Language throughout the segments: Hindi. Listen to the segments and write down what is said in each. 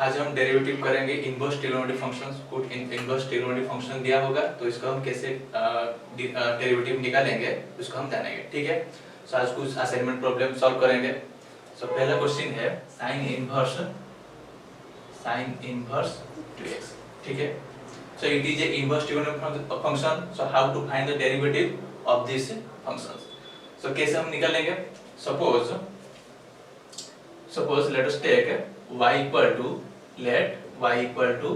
आज हम डेरिवेटिव करेंगे इनवर्स ट्रिग्नोमेट्रिक फंक्शंस। कुछ इनवर्स ट्रिग्नोमेट्रिक फंक्शन दिया होगा तो इसको हम कैसे डेरिवेटिव निकालेंगे उसको हम जानेंगे। ठीक है, सो आज कुछ असाइनमेंट प्रॉब्लम सॉल्व करेंगे। सो पहला क्वेश्चन है साइन इनवर्स 2x। ठीक है, so it is a inverse trigonometric function, so how to find the derivative of this functions। so कैसे हम निकालेंगे? suppose let us take y equal to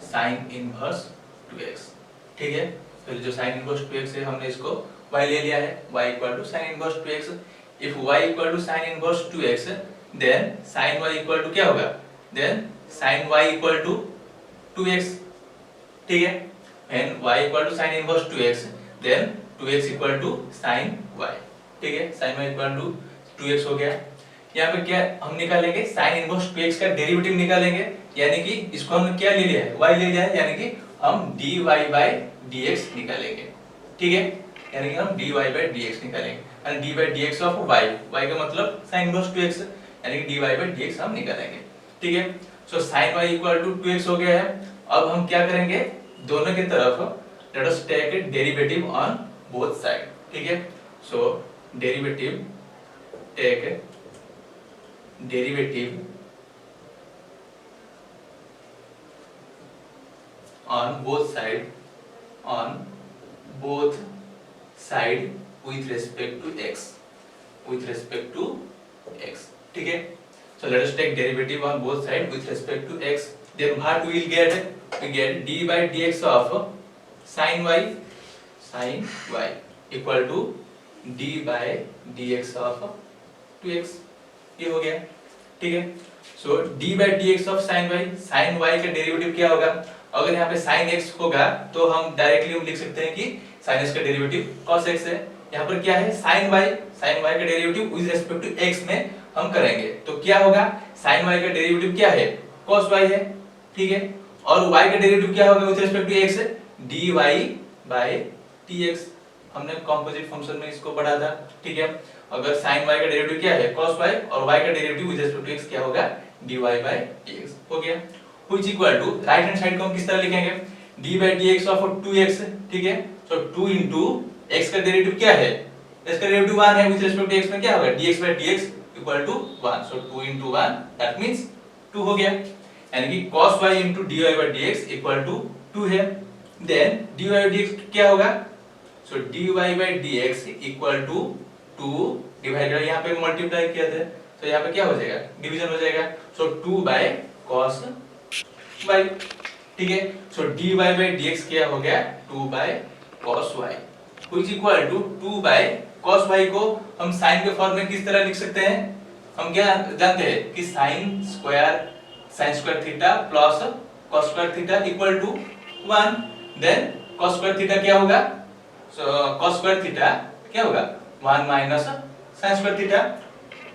sin inverse 2x। ठीक है, पहले जो sin inverse 2x है हमने इसको y ले लिया है, y equal to sin inverse 2x। if y equal to sin inverse 2x then sin y equal to क्या होगा? then sin y equal to 2x। ठीक है, when y equal to sin inverse 2x then 2x equal to sin y। ठीक है, sin y equal to 2x हो गया। यहाँ पे क्या हम निकालेंगे? sin inverse 2x का डेरिवेटिव निकालेंगे, यानी कि इसको हमने क्या ले लिया है? y ले लिया है, यानी कि हम dy by dx निकालेंगे। ठीक है, यानी कि हम dy by dx निकालेंगे, and dy by dx of y का मतलब sin inverse 2x, यानी कि dy by dx हम निकालेंगे। ठीक है, so sin y equal to 2x हो गया है। अब हम क्या करेंगे? दोनों की तरफ let us take a derivative on both side। ठीक है, so take a derivative on both side with respect to x। ठीक है, so let us take derivative on both side with respect to x। then what we will get? we get d by dx of sin y equal to d by dx of 2x। ये हो गया। ठीक है, so d by dx of sin y का डेरिवेटिव क्या होगा? अगर यहाँ पे sin x होगा तो हम डायरेक्टली लिख सकते हैं कि sin x का डेरिवेटिव cos x है। यहाँ पर क्या है? sin y का derivative with respect to x में हम करेंगे तो क्या होगा? sin y का डेरिवेटिव क्या है? cos y है। ठीक है, और y का डेरिवेटिव क्या होगा with respect to x? dy by dx। हमने कंपोजिट फंक्शन में इसको पढ़ा था। ठीक है, अगर sin y का डेरिवेटिव क्या है? cos y, और y का derivative with respect to x क्या होगा? dy by dx हो गया। which equal to right hand side को हम किस तरह लिखेंगे? d by dx of 2x। ठीक है, so 2 into x का डेरिवेटिव क्या है? x का डेरिवेटिव 1 है, विद रिस्पेक्ट टू x में क्या होगा? dx by dx equal to 1, so 2 into 1 that means 2 हो गया, यानी कि cos y into dy by dx equal to 2 है। then dy by dx क्या होगा? so dy by dx equal to 2 divided, यहाँ पे मल्टीप्लाई किया था तो यहाँ पे क्या हो जाएगा? डिवीजन हो जाएगा, so 2 by cos y। ठीक है, so dy by dx क्या हो गया? 2 by cos y which equal to 2 by cos y को हम sin के फॉर्म में किस तरह लिख सकते हैं? हम क्या जानते हैं कि sin square theta plus cos square theta equal to 1। Then cos square theta क्या होगा? so cos स्क्वायर थीटा क्या होगा? 1 माइनस sin स्क्वायर थीटा।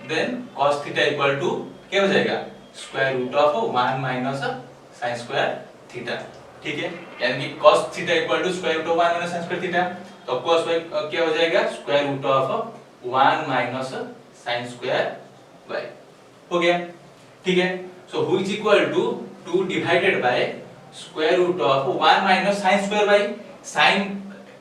देन cos थीटा इक्वल टू क्या हो जाएगा? Square root of 1 minus sin square theta. ठीक है, यानी कि cos theta equal to square root of 1 minus sin square theta, तो cos y क्या हो जाएगा? Square root of 1 minus sin square y हो गया। ठीक है, so which equal to 2 divided by square root of 1 minus sin square y। sin,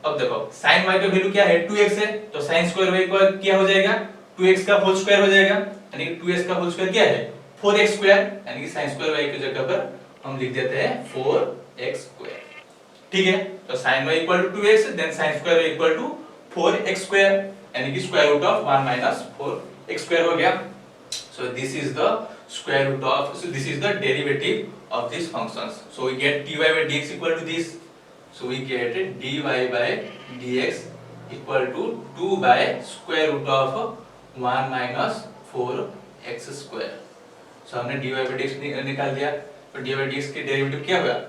अब देखो sin y का वैल्यू क्या है? 2x है, तो sin square y का क्या हो जाएगा? 2x का होल स्क्वायर हो जाएगा, यानी कि 2x का होल स्क्वायर क्या है? 4x स्क्वायर, यानी कि sin square y की जगह पर हम लिख देते हैं 4x स्क्वायर। ठीक है, तो sin y equal to 2x, then sin square y equal to 4x square, यानी कि square root of 1 minus 4x square हो गया। so this is the square root of, so this is the derivative of these functions, so we get dy by dx equal to this, so we get dy by dx equal to 2 by square root of 1 minus 4x square। so हमने dy by dx निकाल दिया, तो dy by dx के डेरिवेटिव क्या होगा?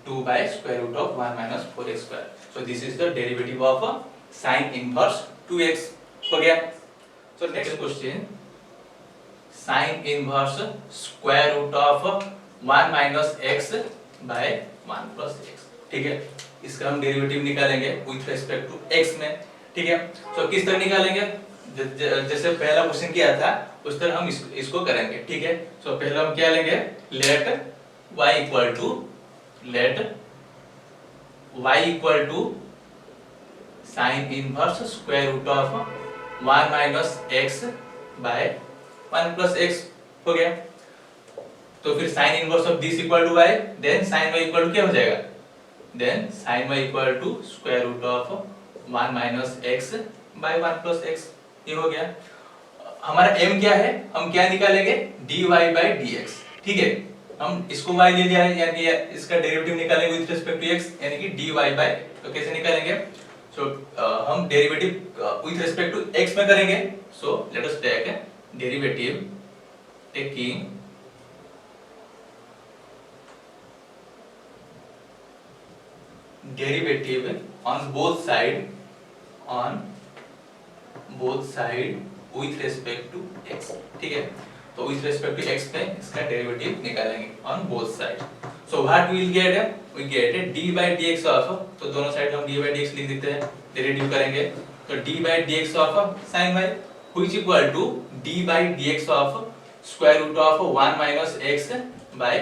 2 by square root of 1 minus 4x square, so this is the derivative of sin inverse 2x हो गया। so next question, sin inverse square root of 1 minus x by 1 plus x। ठीक है, इसका हम डेरिवेटिव निकालेंगे विथ रिस्पेक्ट टू x में। ठीक है, तो किस तरह निकालेंगे? जैसे पहला क्वेश्चन किया था उस तरह हम इसको करेंगे, ठीक है। सो पहले हम क्या लेंगे, let y equal to sine inverse square root of 1 minus x by 1 plus x हो गया। तो फिर sine inverse of this equal to y, then sine y equal to क्या हो जाएगा, then sine y equal to square root of 1 minus x by 1 plus x, ये हो गया। हमारा m क्या है, हम क्या निकालेंगे, dy बाय dx, ठीक है। हम इसको y ले लिया है, यानी इसका डेरिवेटिव निकालेंगे विद रिस्पेक्ट टू x, यानी कि dy बाय, तो कैसे निकालेंगे, सो हम derivative with respect to x में करेंगे। So let us take derivative taking derivative on both side with respect to x, ठीक है। तो विथ रिस्पेक्ट टू x पे इसका डेरिवेटिव निकालेंगे on both side. So what we will get, we get d by dx of, तो दोनों साइड हम d बाय dx लिख देते हैं, डेरिवेटिव करेंगे तो d by dx of sin y which equal to d by dx of square root of 1 minus x by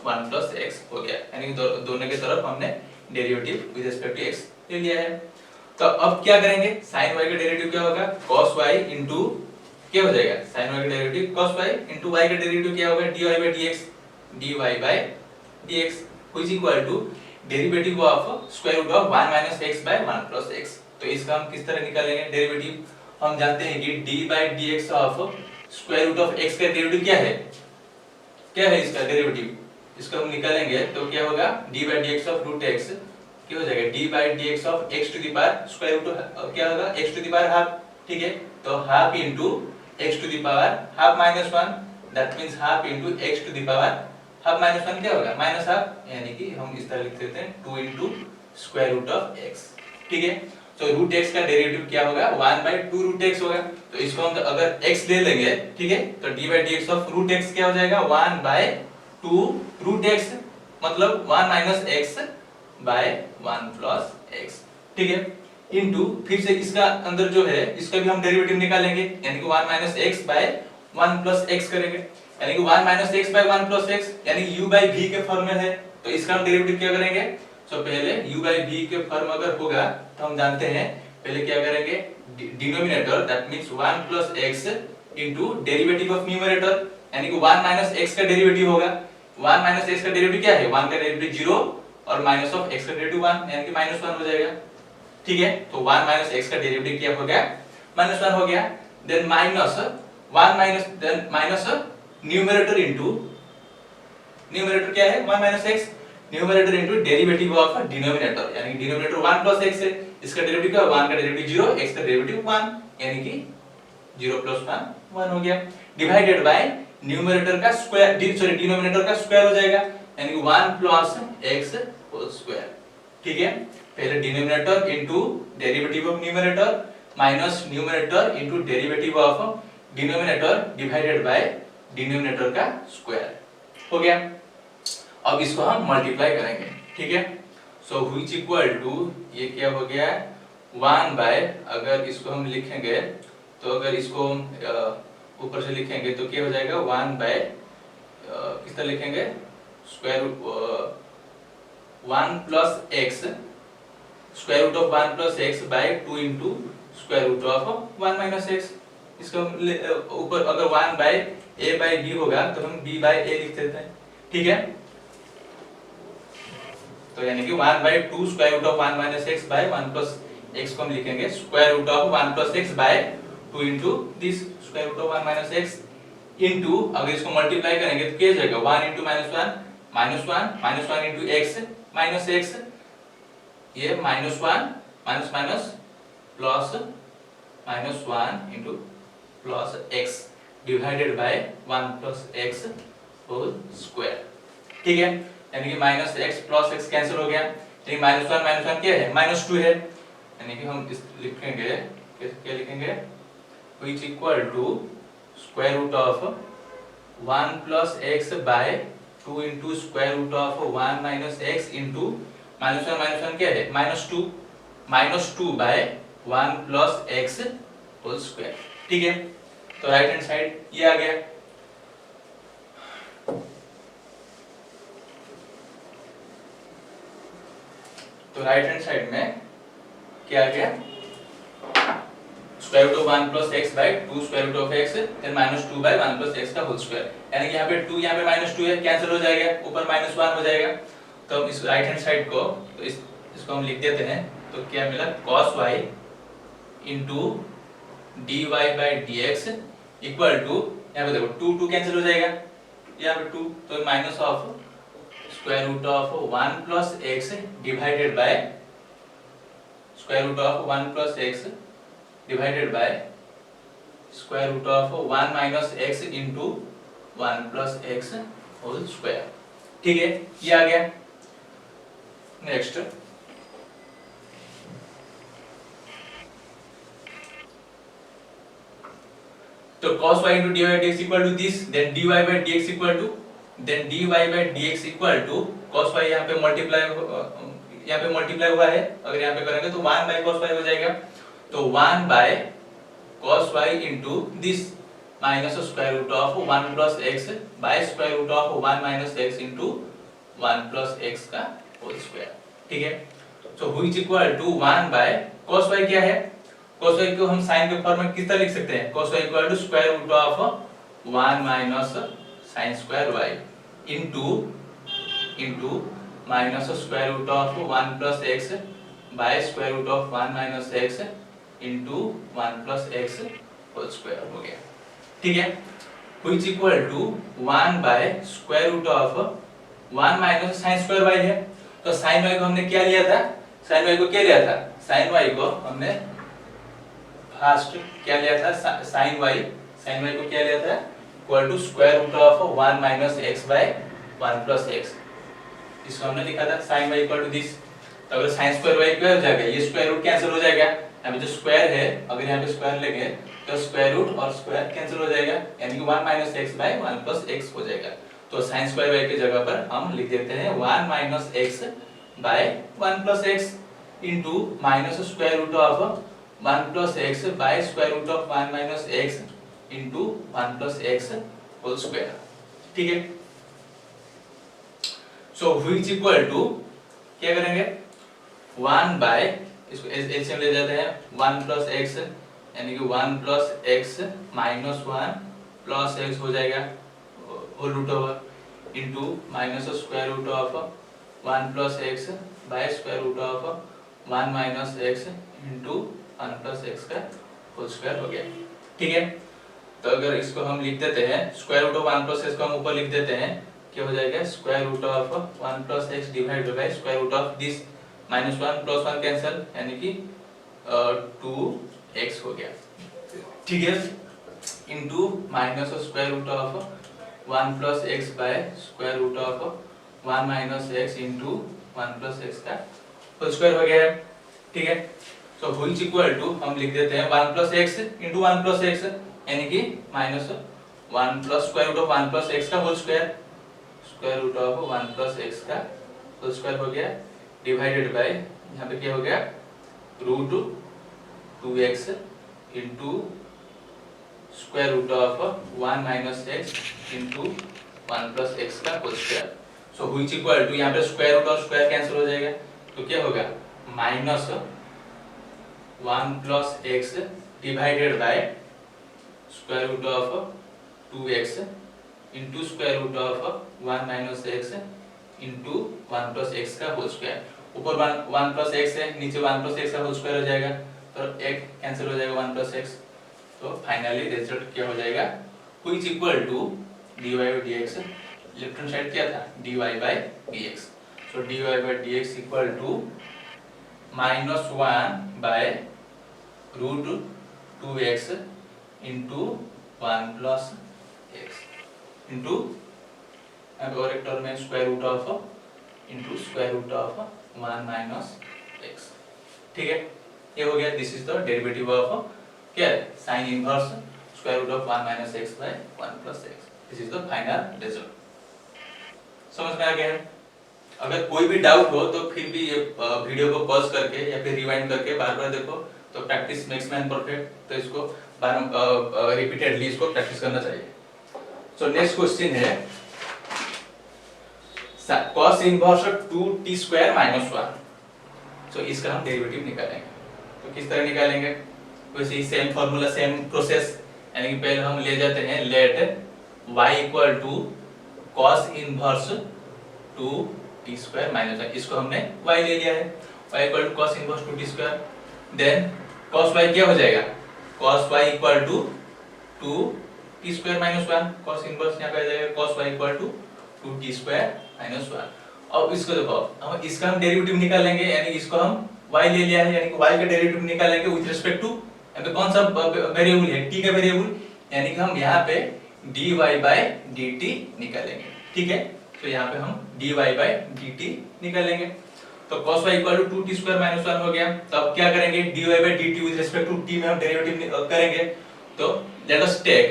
1 plus x हो गया, यानी दोनों के तरफ हमने derivative with respect to x ले लिया है। तो अब क्या करेंगे, sin y का डेरिवेटिव क्या होगा, cos y इनटू क्या हो जाएगा, sin y का derivative cos y into y का डेरिवेटिव क्या होगा, dy by dx which equal to derivative of square root of 1 minus x by 1 plus x। तो इसका हम किस तरह निकालेंगे डेरिवेटिव, हम जानते हैं कि d by dx of square root of x का डेरिवेटिव क्या है इसका डेरिवेटिव, इसको हम निकालेंगे तो क्या होगा, d by dx of root x क्या हो जाएगा, d by dx of x to the power square root क्या होगा, x to the power half, ठीक है। तो half into x to the power half minus 1, that means half into x to the power half minus 1 क्या होगा, माइनस हाफ, यानी कि हम इस तरह लिख देते हैं 2 into square root of x, ठीक है। तो रूट x का डेरिवेटिव क्या होगा, 1 बाय 2 रूट x होगा। तो इसको हम अगर x ले लेंगे, ठीक है, तो d by dx of root x क्या हो जाएगा, 1 बाय 2 रूट x, मतलब 1 minus x by 1 plus x, ठीक है, इनटू फिर से इसका अंदर जो है इसका भी हम डेरिवेटिव निकालेंगे, यानी कि 1 minus x by 1 plus x करेंगे, यानी कि 1 minus x by 1 plus x, यानी u बाय v के फॉर्म में है। तो इसका हम डेरिवेटिव क्या करेंगे, सो पहले u बाय v के फॉर्म अगर होगा तो हम जानते हैं पहले क्या करेंगे, denominator that means 1 plus x into derivative of numerator, यानी कि 1 माइनस x का डेरिवेटिव होगा। 1 माइनस x का डेरिवेटिव क्या है, 1 का डेरिवेटिव 0 और माइनस ऑफ x का डेरिवेटिव 1, यानी कि माइनस 1 हो जाएगा, ठीक है। तो 1 माइनस x का डेरिवेटिव क्या हो गया, माइनस 1 हो गया। Then minus 1 minus then minus numerator into numerator क्या है, 1 minus x, numerator into derivative of denominator, यानी कि डिनोमिनेटर 1 प्लस x है, इसका डेरिवेटिव क्या है, 1 का डेरिवेटिव 0, x का डेरिवेटिव 1, यानी कि 0 प्लस 1 1 हो गया, डिवाइडेड बाय न्यूमरेटर का स्क्वायर, सॉरी डिनोमिनेटर का स्क्वायर हो जाएगा, यानी कि 1 प्लस x होल स्क्वायर, ठीक है। पहले denominator into derivative of numerator minus numerator into derivative of denominator divided by denominator का स्क्वायर हो गया। अब इसको हम मल्टीप्लाई करेंगे, ठीक है। सो व्हिच इक्वल टू ये क्या हो गया, 1 बाय, अगर इसको हम लिखेंगे तो अगर इसको ऊपर से लिखेंगे तो क्या हो जाएगा, 1 बाय किस तरह लिखेंगे, square 1 plus x square root of 1 plus x by 2 into square root of 1 minus x। इसको ऊपर अगर 1 बाय a बाय b होगा तो हम b बाय a लिख देते हैं, ठीक है। तो यानी कि 1 by 2 square root of 1 minus x by 1 plus x को हम लिखेंगे square root of 1 plus x by 2 into this square root of 1 minus x into, अगर इसको मल्टीप्लाई करेंगे तो क्या हो जाएगा, 1 into minus 1 into x minus x, ये minus 1 minus minus plus minus 1 into plus x divided by 1 plus x whole square, ठीक है। यानी कि minus x plus x cancel हो गया, यानी माइनस 1 क्या है, माइनस 2 है, यानी कि हम इस लिखेंगे क्या लिखेंगे, which equal to square root of 1 plus x by 2 into square root of 1 minus x into minus 1 क्या है, minus 2 by 1 plus x whole square, ठीक है, तो राइट हैंड साइड ये आ गया। तो राइट हैंड साइड में क्या आ गया, square root of 1 plus x by 2 square root of x then minus 2 by 1 plus x का होल स्क्वायर, यानी कि यहाँ पे 2 यहाँ पे माइनस 2 है, कैंसिल हो जाएगा, ऊपर माइनस 1 हो जाएगा। तो हम इस राइट हैंड साइड को तो इसको हम लिख देते हैं, तो क्या मिला cos y into d y by d x equal to, यहाँ पे देखो 2 कैंसिल हो जाएगा, यहाँ पे 2, तो minus of square root of 1 plus x divided by square root of 1 plus x divided by square root of 1 minus x into 1 plus x whole square. ठीक है, ये आ गया। नेक्स्ट तो cos y into dy by dx equal to this, then dy by dx equal to, then dy by dx equal to cos y यहाँ पे मल्टीप्लाई हुआ है, अगर यहाँ पे करेंगे तो 1 by cos y हो जाएगा, तो 1 by cos y into this minus square root of 1 plus x by square root of 1 minus x into 1 plus x का होल स्क्वायर। ठीक है, so which equal to 1 by cos y क्या है, cos y को हम sin के फॉर्म में किस तरह लिख सकते हैं, cos y equal to square root of 1 minus sin square y into minus square root of 1 plus x by square root of 1 minus x into 1 plus x whole square हो गया। ठीक है, which equal to 1 by square root of 1 minus sin square y है, तो sin y को हमने क्या लिया था, sin y को क्या लिया था, sin y को हमने फर्स्ट क्या लिया था, sin y को क्या लिया था, equal to square root of 1 minus x by 1 plus x, इसको हमने लिखा था sin y equal to this. तो अगर sin स्क्वायर y क्या हो जाएगा, ये स्क्वायर रूट कैंसिल हो जाएगा, यहाँ पे जो स्क्वायर है अगर यहाँ पे स्क्वायर लेंगे तो स्क्वायर रूट और स्क्वायर कैंसिल हो जाएगा, यानी कि 1 minus x by 1 plus x हो जाएगा। तो sin स्क्वायर y की जगह पर हम लिख देते हैं 1 minus x by 1 plus x into minus square root of 1 plus x by square root of 1 minus x into 1 plus x whole square। ठीक है, so which equal to क्या करेंगे 1 by इसको एलसीएम ले जाते हैं 1 plus x यानी कि 1 plus x minus 1 plus x हो जाएगा whole root over into minus square root of 1 plus x by square root of 1 minus x into 1 plus x का होल स्क्वायर हो गया। ठीक है, तो अगर इसको हम लिख देते हैं square root of 1 plus x को हम ऊपर लिख देते हैं, क्या हो जाएगा square root of 1 plus x divided by square root of this minus 1 plus 1 cancel, यानी कि 2x हो गया। ठीक है, into minus square root of 1 plus x by square root of 1 minus x into 1 plus x का होल स्क्वायर हो गया। ठीक है, तो व्हिच इक्वल टू हम लिख देते हैं 1 plus x into 1 plus x, यानी कि minus 1 plus square root of 1 plus x का whole square, square root of 1 plus x का होल स्क्वायर हो गया, डिवाइडेड बाय यहाँ पे क्या हो गया root 2x into square root of 1 minus x into 1 plus x का whole square. So which equal to यहाँ पे स्क्वायर रूट और स्क्वायर कैंसिल हो जाएगा, तो क्या होगा minus 1 plus x divided by square root of 2x into square root of 1 minus x into 1 plus x का होल स्क्वायर, ऊपर 1 plus x है, नीचे 1 plus x का होल स्क्वायर हो जाएगा, तो एक कैंसिल हो जाएगा 1 plus x, तो फाइनली रिजल्ट क्या हो जाएगा which equal to dy by dx, left hand side क्या था dy by dx, so dy by dx equal to minus 1 by root 2x into 1 plus x into और एक टर्म में square root of into square root of 1 minus x। ठीक है, ये हो गया, this is the derivative of क्या है sine inverse square root of 1 minus x by 1 plus x, this is the final result. समझ में आ गया है? अगर कोई भी डाउट हो तो फिर भी ये वीडियो को पॉज करके या फिर रिवाइंड करके बार बार देखो, तो प्रैक्टिस मेक्स मैन परफेक्ट, तो इसको बार रिपीटेडली इसको प्रैक्टिस करना चाहिए। सो नेक्स्ट क्वेश्चन है cos इनवर्स 2t² - 1। सो इसका हम डेरिवेटिव निकालेंगे। तो किस तरह निकालेंगे? वैसे ही सेम फार्मूला, सेम प्रोसेस, यानी कि पहले हम ले जाते हैं let y equal to cos inverse 2t² - 1। इसको हमने y ले लिया है, y equal to cos inverse 2t²। Then cos y क्या हो जाएगा? cos y equal to 2t² - 1। cos inverse यहाँ पे आ जाएगा cos y equal to 2t² - 1। अब इसको देखो, हम इसका हम डेरिवेटिव निकालेंगे, यानी इसको हम y ले लिया है, यानी कि y का डेरिवेटिव निकालेंगे विद रिस्पेक्ट टू यहाँ पे कौन सा वेरिएबल है? t का वेरिएबल, यानी कि हम यहाँ पे dy बाय dt निकालेंगे। ठीक है, तो यहाँ पे हम dy बाय dt निकालेंगे। तो cos y equal to 2t² - 1 हो गया। तो अब क्या करेंगे? dy by dt with respect to t में हम डेरिवेटिव करेंगे। तो let us take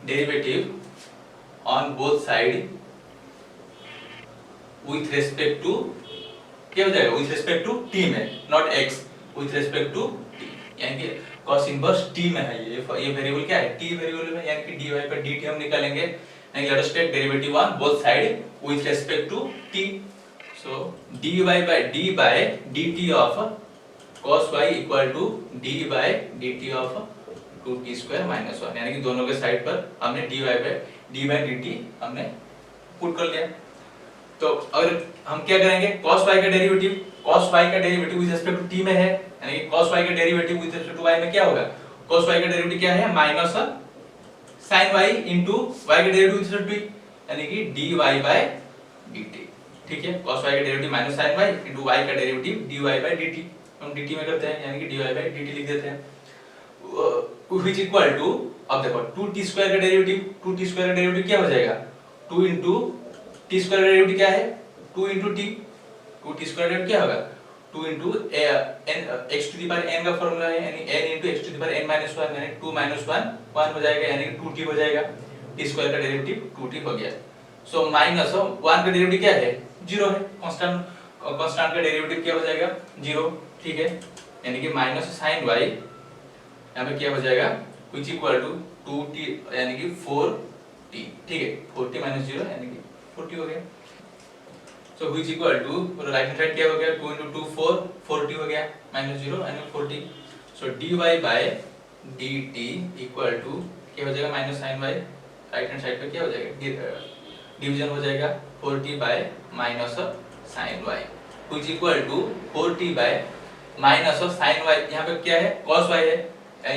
derivative on both side with respect to, क्या हो जाएगा? विथ रिस्पेक्ट टू t में, not x, with respect to t, यानी कि cos इनवर्स t में है। ये वेरिएबल क्या है? t वेरिएबल में, यानी कि dy पर dt हम निकालेंगे, यानी let us take derivative on both side with respect to t। So dy by dt of cos y equal to d by dt of 2t² - 1, यानी कि दोनों के साइड पर हमने dy बाय dt हमने पुट कर लिया। तो अगर हम क्या करेंगे? cos y का derivative with respect to t में है, यानी कि cos y का derivative with respect to y में क्या होगा? cos y का डेरिवेटिव क्या है? Minus sin y into y का डेरिवेटिव विद रिस्पेक्ट टू, यानी कि dy बाय dt। ठीक है, cos y का derivative minus sin y into y का डेरिवेटिव dy बाय dt, हम dt में करते हैं, यानी कि dy बाय dt लिख देते हैं, which इक्वल टू, अब देखो 2t² का डेरिवेटिव क्या हो जाएगा? 2 इनटू t² का डेरिवेटिव क्या है? 2 इनटू t, 2t² का डेरिवेटिव क्या होगा? 2 into x to the power n का फार्मूला है, यानी n into x to the power n - 1, यानी 2 - 1 1 हो जाएगा, यानी कि 2t हो जाएगा। t² का डेरिवेटिव 2t हो गया। सो माइनस 1 का डेरिवेटिव क्या है? 0 है। कांस्टेंट का डेरिवेटिव क्या हो जाएगा? 0। ठीक है, यानी कि माइनस sin y यहाँ पे क्या हो जाएगा? which इक्वल टू 2t, यानी कि 4t। ठीक है, 4t - 0 यानी कि 40 हो गया। So which equal to right hand side क्या हो गया? 2 into 2 4, 40 हो गया, -0 यानी 40। So dy by dt equal to क्या हो जाएगा? Minus sin y, right hand side पे क्या हो जाएगा? डिवीजन हो जाएगा 40 by minus sin y, which equal to 40 by minus sin y, यहाँ पे क्या है? cos y है,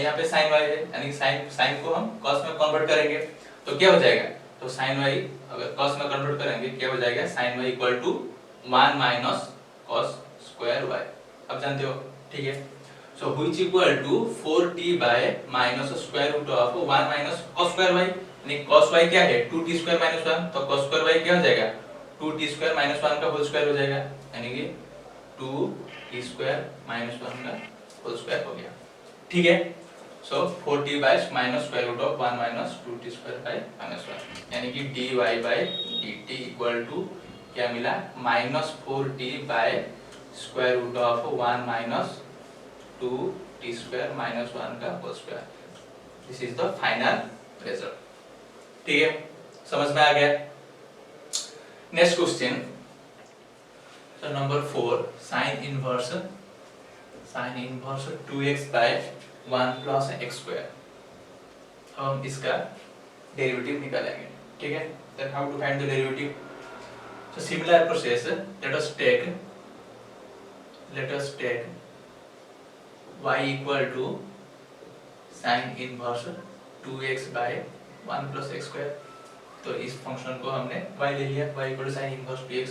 यहाँ पे sin y है, यानी sin को हम cos में कन्वर्ट करेंगे तो क्या हो जाएगा? तो sin y अगर cos में कन्वर्ट करेंगे क्या हो जाएगा? sin y equal to 1 minus cos square y। अब जानते हो, ठीक है। So which equal to 4t by minus square root of 1 minus cos square y, यानी cos y क्या है? 2t² - 1, तो cos स्क्वायर y क्या हो जाएगा? 2t² - 1 का होल स्क्वायर हो जाएगा, यानी कि 2t² - 1 का होल स्क्वायर हो गया। ठीक है, so 40 by minus square root of 1 minus 2t² by -1, यानी कि dy by dt equal to क्या मिला? -4t by square root of 1 minus 2t² - 1 का whole square. This is the final result. ठीक है, समझ में आ गया? Next question, so number 4, sine inverse 2x by 1 plus x²। हम इसका डेरिवेटिव निकालेंगे। ठीक है, then how to find the derivative? So similar process, let us take y equal to sin inverse 2x by 1 plus x²। तो इस फंक्शन को हमने y ले लिया, y equal to sin inverse 2x।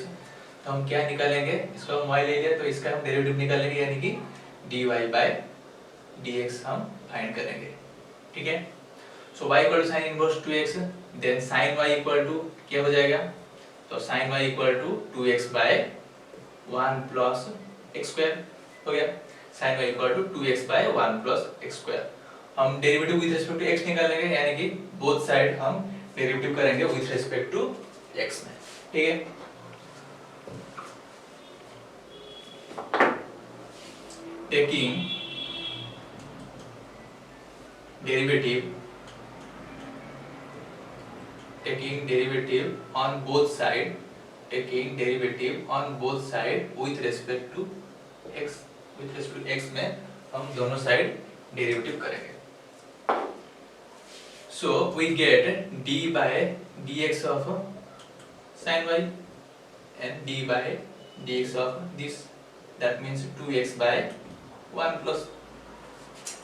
तो हम क्या निकालेंगे? इसको हम y ले लिया तो इसका हम डेरिवेटिव निकालेंगे, यानी कि dy by dx हम फाइंड करेंगे। ठीक है, so y equal to sin inverse 2x, then sin y equal to क्या हो जाएगा? तो sin y equal to 2x by 1 plus x² हो गया। sin y equal to 2x by 1 plus x²। हम derivative with respect to x निकालेंगे, यानी कि बोथ साइड हम डेरिवेटिव करेंगे विद रिस्पेक्ट टू x में। ठीक है, taking derivative on both side, with respect to x, में हम दोनों साइड डेरिवेटिव करेंगे. So we get d by dx of sin y and d by dx of this, that means 2x by 1 plus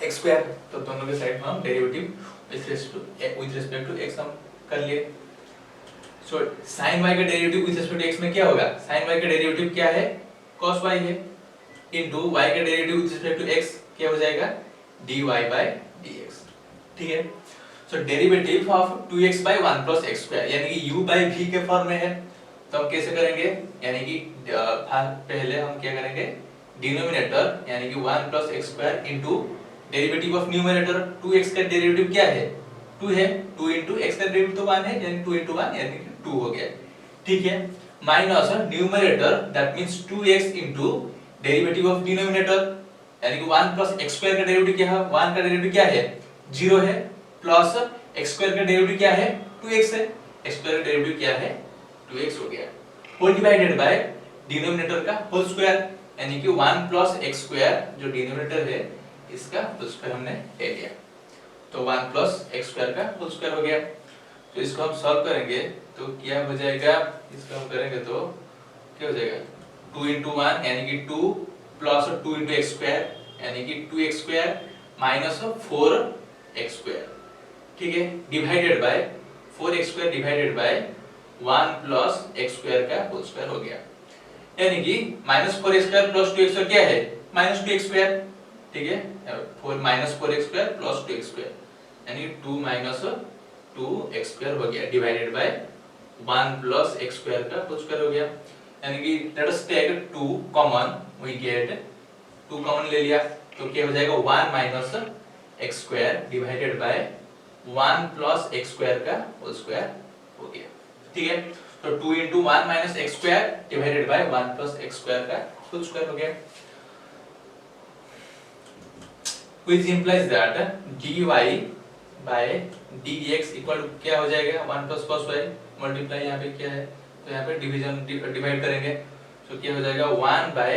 x square. तो दोनों के साइड में हम derivative with respect to x हम कर लिए. So sin y का derivative with respect to x में क्या होगा? sin y का डेरिवेटिव क्या है? cos y है, into y का derivative with respect to x क्या हो जाएगा? dy by dx. ठीक है. So derivative of 2x by 1 plus x square यानी कि u by v के फॉर्म में है, तो हम कैसे करेंगे? यानी कि पहले हम क्या करेंगे? डिनोमिनेटर यानी कि 1 plus x square into derivative of numerator 2x का डेरिवेटिव क्या है? 2 है, 2 into x का डेरिवेटिव तो 1 है, यानी 2 into 1 यानी कि 2 हो गया. ठीक है. Minus numerator that means 2x into derivative of denominator यानी कि 1 plus x square का डेरिवेटिव क्या है? 1 का डेरिवेटिव क्या है? 0 है, प्लस x square का डेरिवेटिव क्या है? 2x है. x square का डेरिवेटिव क्या है? 2x हो गया. होल डिवाइडेड बाय डिनोमिनेटर का होल स्क्वायर यानी कि 1 plus x square जो डिनोमिनेटर है इसका होल स्क्वायर हमने ले लिया, तो 1 plus x square का होल स्क्वायर हो गया. तो इसको हम सॉल्व करेंगे तो क्या हो जाएगा? इसको हम करेंगे तो क्या हो जाएगा? 2 into 1 यानी कि 2 plus 2 into x square यानी कि 2x square minus 4x square. ठीक है. Divided bye 4x square divided by 1 plus x square का होल स्क्वायर हो गया, यानी कि -4x square plus 2x square क्या है? -2x square. ठीक है. 4 square plus 2x square यानी 2 minus 2x square हो गया, divided by 1 plus x square का होल स्क्वायर हो गया. यानी कि let us take 2 common, we get 2 common ले लिया तो क्या हो जाएगा? 1 minus x square divided by 1 plus x square का होल स्क्वायर हो गया. ठीक है. तो 2 into 1 minus x square divided by 1 plus x square का होल स्क्वायर हो गया, which implies that dy by dx equal to क्या हो जाएगा? 1 plus cos y मल्टीप्लाई यहाँ पे क्या है? तो यहाँ पे डिवीजन डिवाइड करेंगे तो क्या हो जाएगा? 1 by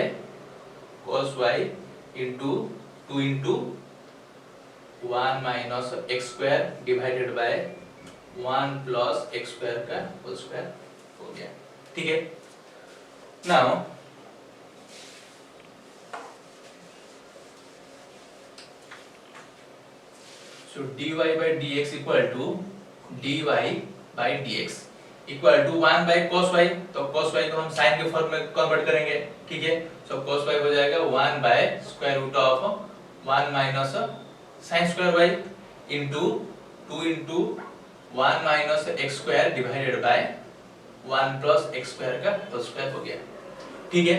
cos y into 2 into 1 minus x square divided by 1 plus x square का होल स्क्वायर हो गया. ठीक है. Now so dy by dx equal to dy by dx equal to 1 by cos y, तो cos y को हम sin के फॉर्म में कन्वर्ट करेंगे. ठीक है. so cos y हो जाएगा 1 by square root of 1 minus sin square y into 2 into 1 minus x square divided by 1 plus x square का होल स्क्वायर हो गया. ठीक है.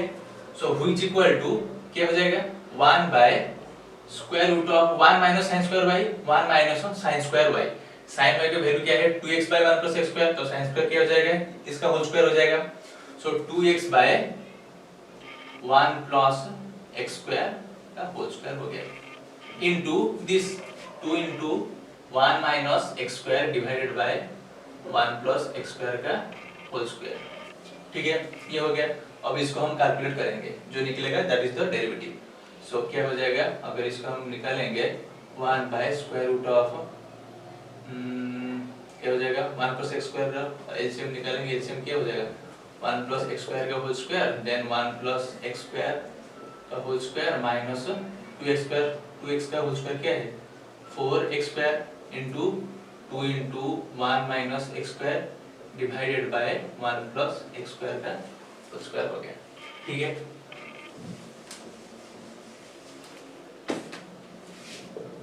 so which equal to क्या हो जाएगा? 1 by square root of 1 minus sin square y, 1 minus sin square y. sin y का वैल्यू क्या है? 2x by 1 plus x square, तो sin square क्या हो जाएगा? इसका होल स्क्वायर हो जाएगा. so 2x by 1 plus x square का होल स्क्वायर हो गया, into this 2 into 1 minus x square divided by 1 plus x square का होल स्क्वायर. ठीक है. ये हो गया. अब इसको हम कैलकुलेट करेंगे, जो निकलेगा दैट इज द डेरिवेटिव. सो क्या हो जाएगा? अगर इसको हम निकालेंगे 1 by square root of क्या हो जाएगा? 1 plus x square का एलसीएम निकालेंगे. एलसीएम क्या हो जाएगा? 1 plus x square का whole square then 1 plus x square का whole square minus 2x square. 2x का होल स्क्वायर क्या है? 4x square into 2 into 1 minus x square divided by 1 plus x square का होल स्क्वायर हो गया. ठीक है.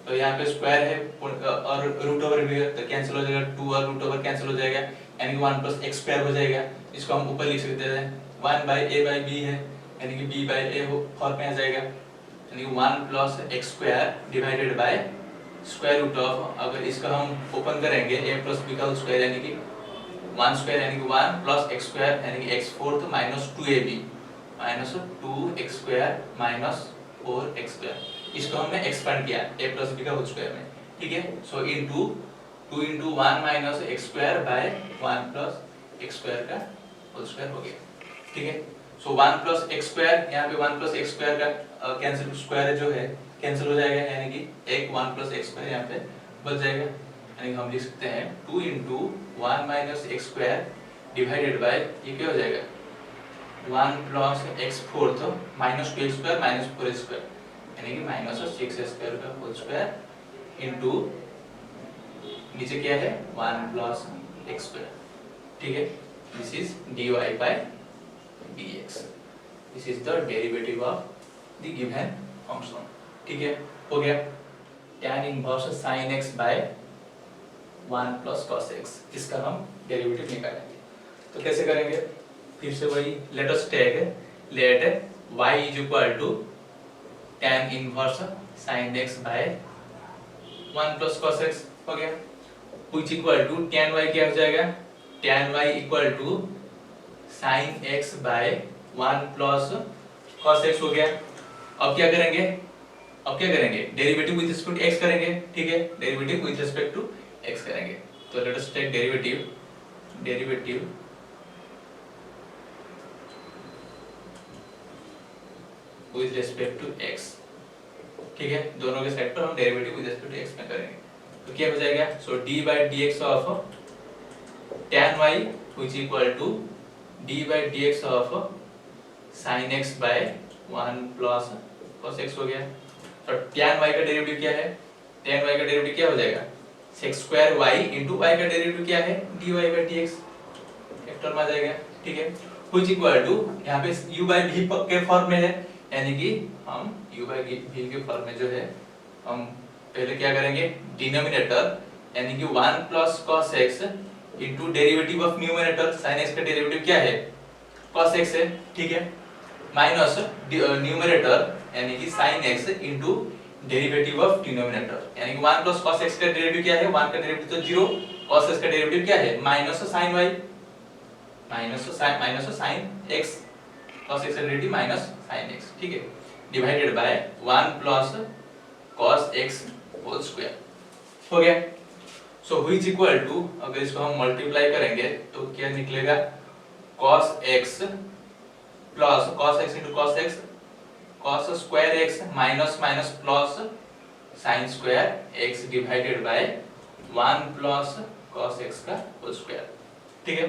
तो यहाँ पे स्क्वायर है और रूट ओवर भी है, तो कैंसिल हो जाएगा. 2 और रूट ओवर कैंसिल हो जाएगा यानी कि 1 plus x square हो जाएगा. इसको हम ऊपर लिख सकते हैं 1 by a by b है यानी कि b by a फॉर्म में आ जाएगा, यानी कि 1 plus x square divided by square root of, अगर इसका हम ओपन करेंगे a plus b का होल स्क्वायर यानी कि 1 स्क्वायर यानी कि 1 plus x square यानी कि x4 minus 2ab minus 2x square minus 4x²। इसको हमने एक्सपेंड किया a प्लस बी का होल स्क्वायर में, ठीक है। So into 2 into 1 minus x² by 1 plus x² का होल स्क्वायर हो गया, ठीक है। सो 1 प्लस x², यहाँ पे 1 प्लस x² का कैंसिल, स्क्वायर जो है कैंसिल हो जाएगा, यानी कि एक 1 प्लस x² यहाँ पे बच जाएगा, यानी हम लिख सकते हैं 2 into 1 minus x² divided by, ये क्या हो जाएगा 1 plus x² minus 2x² minus 4x², यानी कि माइनस 6x² का होल स्क्वायर इंटू नीचे क्या है 1 प्लस x², ठीक है। This is dy by dx, this is the derivative of the given function, ठीक है। हो गया। tan inverse sin x by 1 plus cos x, इसका हम डेरिवेटिव निकालेंगे। तो कैसे करेंगे, फिर से वही, let us take let y is equal to tan inverse sin x by 1 plus cos x, हो गया। which equal to tan y क्या हो जाएगा, tan y equal to sin x by 1 plus cos x हो गया। अब क्या करेंगे, derivative with respect to x करेंगे, ठीक है। Derivative with respect to x करेंगे, तो let us take derivative with respect to x, ठीक है। दोनों के साइड पर हम derivative with respect to x में करेंगे, तो क्या हो जाएगा, so d by dx of tan y which equal to d by dx of sin x by 1 plus cos x हो गया। तो tan y का डेरिवेटिव क्या है, tan y का डेरिवेटिव क्या हो जाएगा, sec² y into y का डेरिवेटिव क्या है dy बाय dx, एक टर्म आ जाएगा, ठीक है। व्हिच इक्वल टू यहाँ पे u बाय v के फॉर्म में है, यानी कि हम u बाय v के फॉर्म में जो है, हम पहले क्या करेंगे, डिनोमिनेटर यानी कि 1 plus cos x into derivative of numerator sin x का डेरिवेटिव क्या है cos x है, ठीक है, माइनस न्यूमरेटर यानी कि sin x into derivative of denominator, यानी कि 1 प्लस cos x का डेरिवेटिव क्या है, 1 का डेरिवेटिव तो 0, cos x का डेरिवेटिव क्या है minus sin y, minus sin x, cos x का डेरिवेटिव माइनस sin x, ठीक है, divided by 1 plus cos x whole square, हो गया। सो व्हिच इक्वल टू, अगर इसको हम मल्टीप्लाई करेंगे तो क्या निकलेगा, cos x plus cos x into cos x, cos square x minus minus plus sin square x divided by 1 plus cos x का होल स्क्वायर, ठीक है।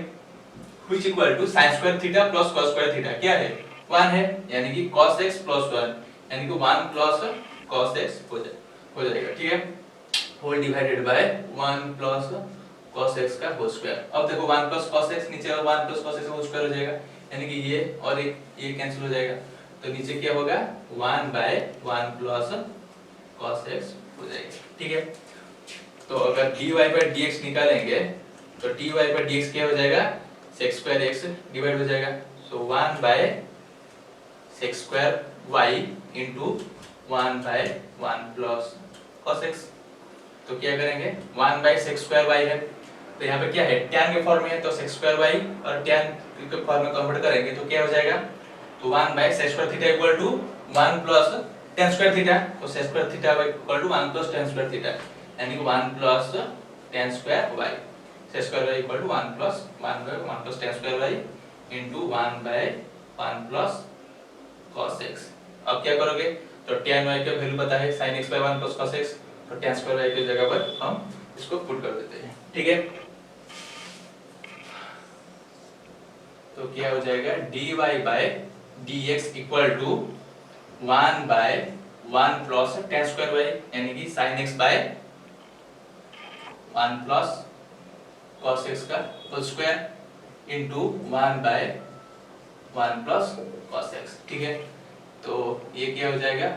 Which equal to sin square theta plus cos square theta क्या है 1 है, यानी कि cos x प्लस 1, यानी कि 1 प्लस cos x हो जाएगा, ठीक है, whole divided by 1 plus cos x का होल स्क्वायर। अब देखो 1 प्लस cos x नीचे 1 plus cos x whole square हो जाएगा, यानी कि ये और ये कैंसिल हो जाएगा, तो नीचे क्या होगा 1 बाय 1 प्लस cos x हो जाएगा, ठीक है। तो अगर dy बाय dx निकालेंगे तो dy बाय dx क्या हो जाएगा, sec² x डिवाइड हो जाएगा, so 1 by sec² y into 1 by 1 plus cos x, तो क्या करेंगे 1 बाय sec² y है, तो यहाँ पे क्या है tan के फॉर्म में है, तो sec² y और tan के फॉर्म में कन्वर्ट करेंगे तो क्या हो जाएगा, तो 1 by sec² theta equal to 1 plus tan² theta, तो sec² theta equal to 1 plus tan² theta, यानी कि 1 plus tan² y, sec² y equal to 1 plus tan² y into 1 by 1 plus cos x। अब क्या करोगे, तो tan y का वैल्यू पता है sin x by 1 plus cos x, तो tan² y की जगह पर हम इसको पुट कर देते हैं, ठीक है। तो क्या हो जाएगा dy by dx equal to 1 by 1 plus tan² y, यानी कि sin x by 1 plus cos x का whole square into 1 by 1 plus cos x, ठीक है। तो ये क्या हो जाएगा,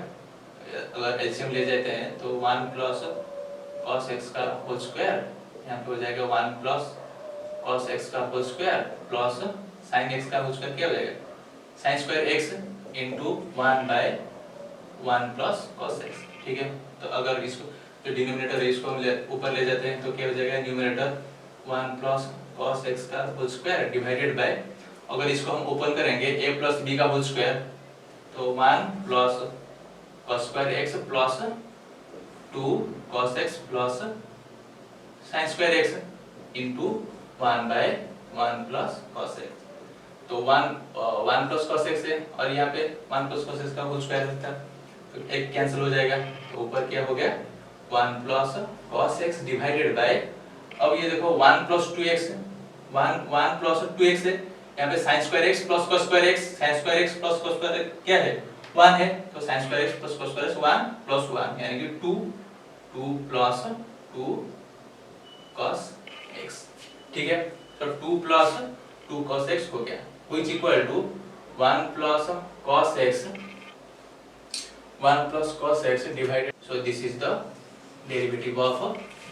अगर एलसीएम ले जाते हैं तो 1 प्लस cos x का होल स्क्वायर, यहाँ पे हो जाएगा 1 प्लस cos x का whole square plus sin x का होल स्क्वायर क्या हो जाएगा sin square x into 1 by 1 plus cos x, ठीक है। तो अगर इसको जो डिनोमिनेटर है इसको हम ऊपर ले जाते हैं तो क्या हो जाएगा न्यूमरेटर 1 प्लस cos x का होल स्क्वायर डिवाइडेड बाय, अगर इसको हम ओपन करेंगे a प्लस b का होल स्क्वायर, तो 1 plus cos square x plus 2 cos x plus sin square x into 1 by 1 plus cos x। तो 1 plus cos x है और यहाँ पे 1 plus cos x का होल स्क्वायर रहता है, तो एक कैंसिल हो जाएगा, तो ऊपर क्या हो गया 1 plus cos x divided bye, अब ये देखो 1 plus 2x 1 plus 2x है, यहाँ पे sin square x plus cos square x, sin square x plus cos square x क्या है 1 है, तो sin square x plus cos square x 1 plus 1 यानी कि 2 plus 2 cos x, ठीक है। तो 2 plus 2 cos x हो गया, which equal to 1 plus cos x divided, so this is the derivative of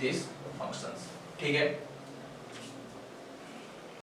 these functions, ठीक है।